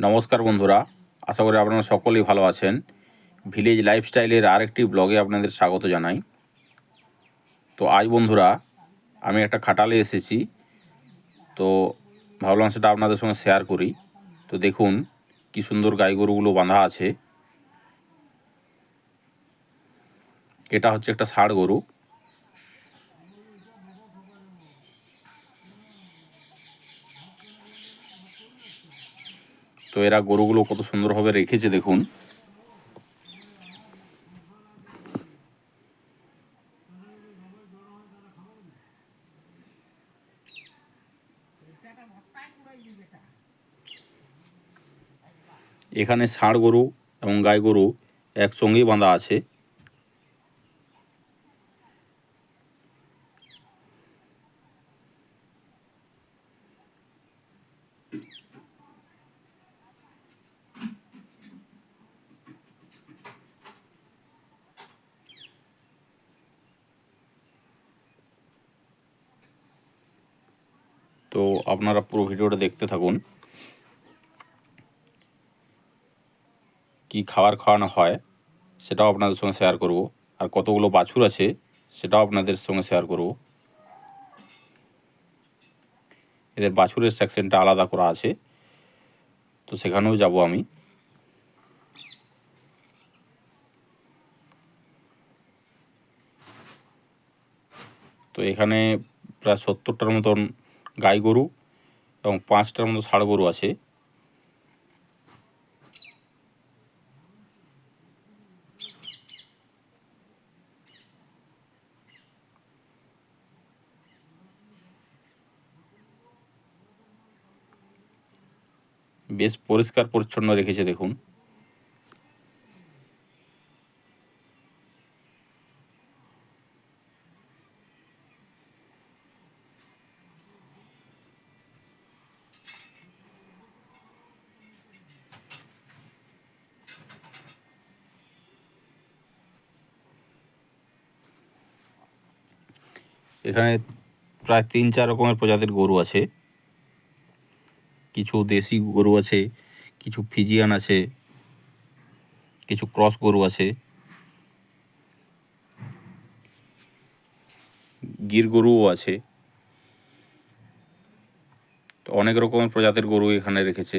নমস্কার বন্ধুরা, আশা করি আপনারা সকলেই ভালো আছেন। ভিলেজ লাইফস্টাইলের আরেকটি ব্লগে আপনাদের স্বাগত জানাই। তো আজ বন্ধুরা আমি একটা খাটালে এসেছি, তো ভাবলাম সেটা আপনাদের সঙ্গে শেয়ার করি। তো দেখুন কি সুন্দর গাই গরুগুলো বাঁধা আছে। এটা হচ্ছে একটা ষাঁড় গরু। তো এরা গরুগুলো কত সুন্দরভাবে রেখেছে দেখুন। এখানে ষাঁড় গরু এবং গাই গরু একসঙ্গেই বাঁধা আছে। তো আপনারা পুরো ভিডিওটা দেখতে থাকুন। কি খাবার খাওয়ানো হয় সেটাও আপনাদের সঙ্গে শেয়ার করব, আর কতগুলো বাছুর আছে সেটাও আপনাদের সঙ্গে শেয়ার করব। এদের বাছুরের সেকশনটা আলাদা করা আছে, তো সেখানেও যাব আমি। তো এখানে প্রায় 70টার মতন গাই গরু এবং 5টার মতো ষাঁড় গরু আছে। বেশ পরিষ্কার পরিচ্ছন্ন রেখেছে দেখুন। এখানে প্রায় 3-4 রকমের প্রজাতির গরু আছে। কিছু দেশি গরু আছে, কিছু ফিজিয়ান আছে, কিছু ক্রস গরু আছে, গির গরুও আছে। তো অনেক রকমের প্রজাতির গরু এখানে রেখেছে।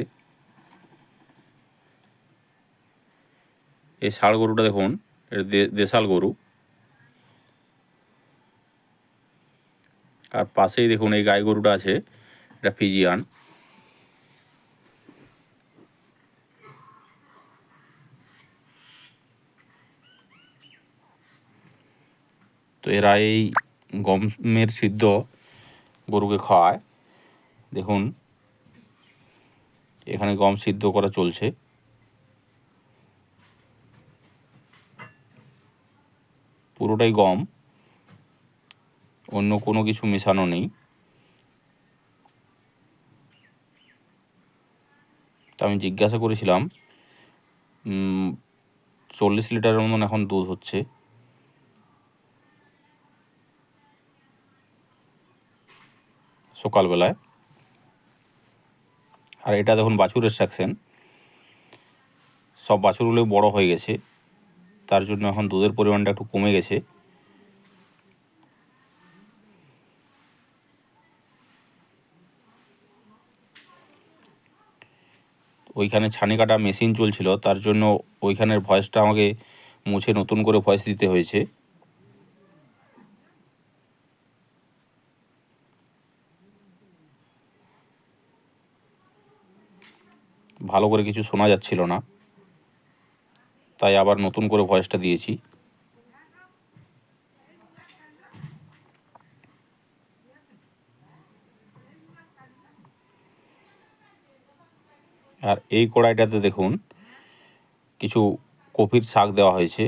এই ষাঁড় গরুটা দেখুন, এটা দেশাল গরু। আর পাশেই দেখুন এই গাই গরুটা আছে, এটা ফিজিয়ান। তো এরা এই গমের সিদ্ধ গরুকে খাওয়ায়। দেখুন এখানে গম সিদ্ধ করা চলছে। পুরোটাই গম, অন্য কোনো কিছু মেশানো নেই। তা আমি জিজ্ঞাসা করেছিলাম, 40 লিটারের মতন এখন দুধ হচ্ছে। সকালবেলায়। আর এটা দেখুন বাছুরের সেকশন। সব বাছুরগুলো বড় হয়ে গেছে, তার জন্য এখন দুধের পরিমাণটা একটু কমে গেছে। ওইখানে ছানি কাটা মেশিন চলছিল, তার জন্য ওইখানের ভয়েসটা আমাকে মুছে নতুন করে ভয়েস দিতে হয়েছে। ভালো করে কিছু শোনা যাচ্ছিল না, তাই আবার নতুন করে ভয়েসটা দিয়েছি। আর এই কড়াইটাতে দেখুন কিছু কপির শাক দেওয়া হয়েছে।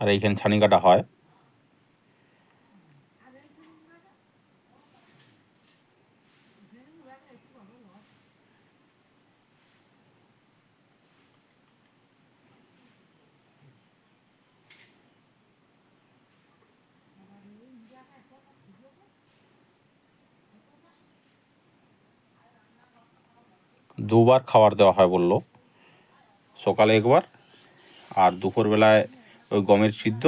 আর এইখানে ছানি কাটা হয়। দুবার খাবার দেওয়া হয় বলল, সকালে একবার আর দুপুরবেলায় ওই গমের সিদ্ধ,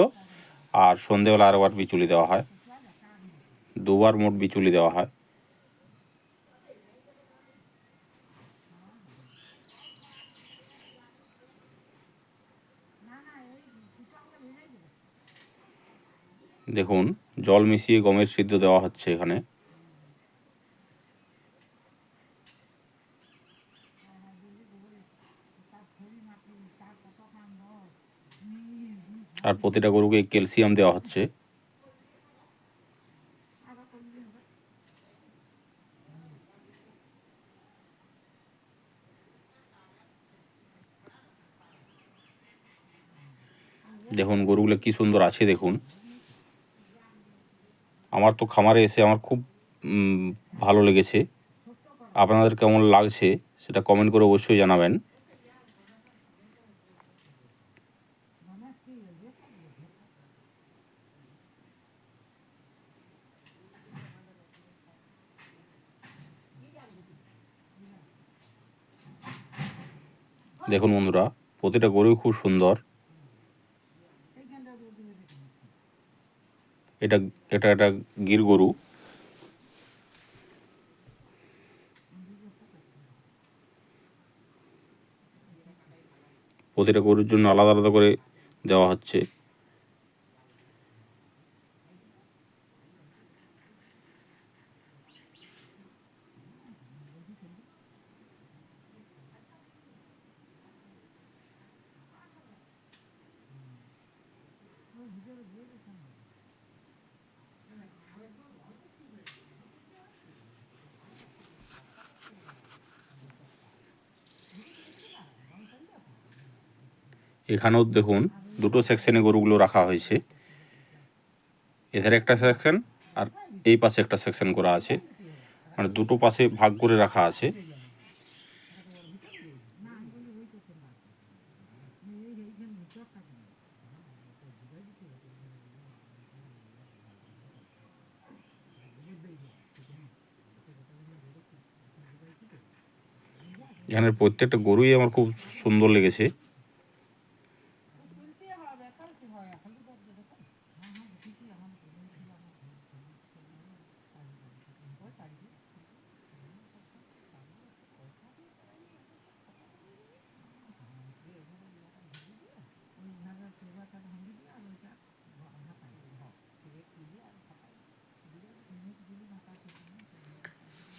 আর সন্ধেবেলা আরেকবার বিচুলি দেওয়া হয়, দুবার মোট বিচুলি দেওয়া হয়। দেখুন জল মিশিয়ে গমের সিদ্ধ দেওয়া হচ্ছে এখানে। আর প্রতিটা গরুকে ক্যালসিয়াম দেওয়া হচ্ছে। দেখুন গরুগুলো কি সুন্দর আছে দেখুন। আমার তো খামারে এসে আমার খুব ভালো লেগেছে। আপনাদের কেমন লাগছে সেটা কমেন্ট করে অবশ্যই জানাবেন। দেখুন বন্ধুরা, প্রতিটা গরুই খুব সুন্দর। এটা এটা একটা গির গরু। প্রতিটা গরুর জন্য আলাদা আলাদা করে দেওয়া হচ্ছে। এখানেও দেখুন দুটো সেকশনে গরুগুলো রাখা হয়েছে, এধারে একটা সেকশন আর এই পাশে একটা সেকশন করা আছে, মানে দুটো পাশে ভাগ করে রাখা আছে। এখানের প্রত্যেকটা গরুই আমার খুব সুন্দর লেগেছে।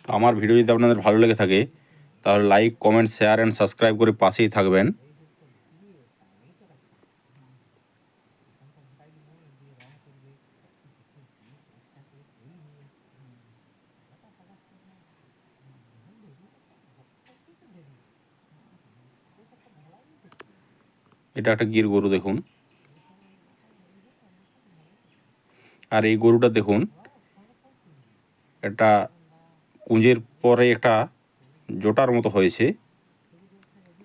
তো আমার ভিডিও যদি আপনাদের ভালো লেগে থাকে তাহলে like, comment, share and subscribe করে পাশেই থাকবেন। এটা একটা গির গরু দেখুন। আর এই গরুটা দেখুন, একটা কুঁজের পরে একটা জোটার মতো হয়েছে,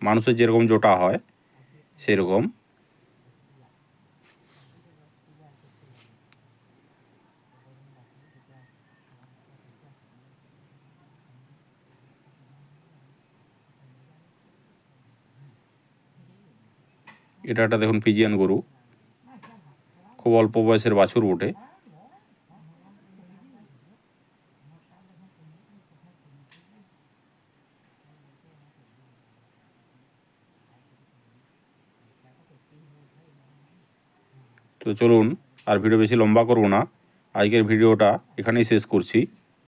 মানুষের যেরকম জোটা হয় সেরকম। এটা একটা দেখুন ফিজিয়ান গরু, খুব অল্প বয়সের বাছুর বটে। তো চলুন আর ভিডিও বেশি লম্বা করব না, আজকের ভিডিওটা এখানেই শেষ করছি।